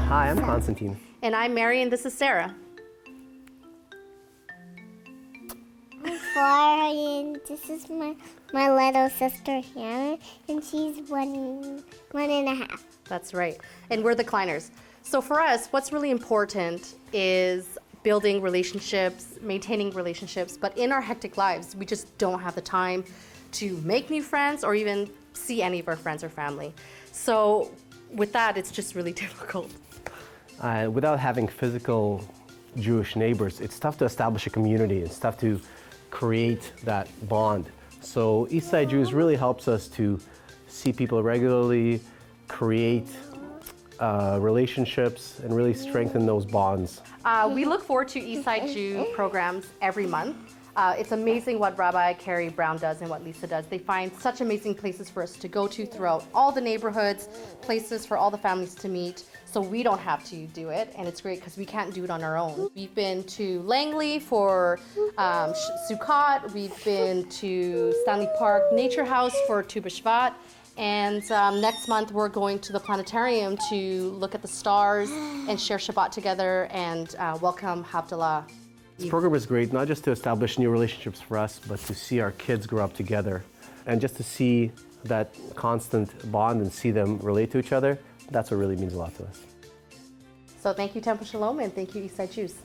Hi, I'm Constantine. And I'm Mary, and this is Sarah. I'm Flora, and this is my little sister Hannah, and she's one and a half. That's right. And we're the Kleiners. So for us, what's really important is building relationships, maintaining relationships, but in our hectic lives, we just don't have the time to make new friends or even see any of our friends or family. So with that, it's just really difficult. Without having physical Jewish neighbors, it's tough to establish a community. It's tough to create that bond. So Eastside Jews really helps us to see people regularly, create relationships, and really strengthen those bonds. We look forward to Eastside Jew programs every month. It's amazing what Rabbi Carrie Brown does and what Lisa does. They find such amazing places for us to go to throughout all the neighborhoods, places for all the families to meet, so we don't have to do it, and it's great because we can't do it on our own. We've been to Langley for Sukkot, we've been to Stanley Park Nature House for Tu B'Shvat, and next month we're going to the planetarium to look at the stars and share Shabbat together and welcome Havdalah. This program is great, not just to establish new relationships for us, but to see our kids grow up together. And just to see that constant bond and see them relate to each other, that's what really means a lot to us. So thank you, Temple Shalom, and thank you, Eastside Jews.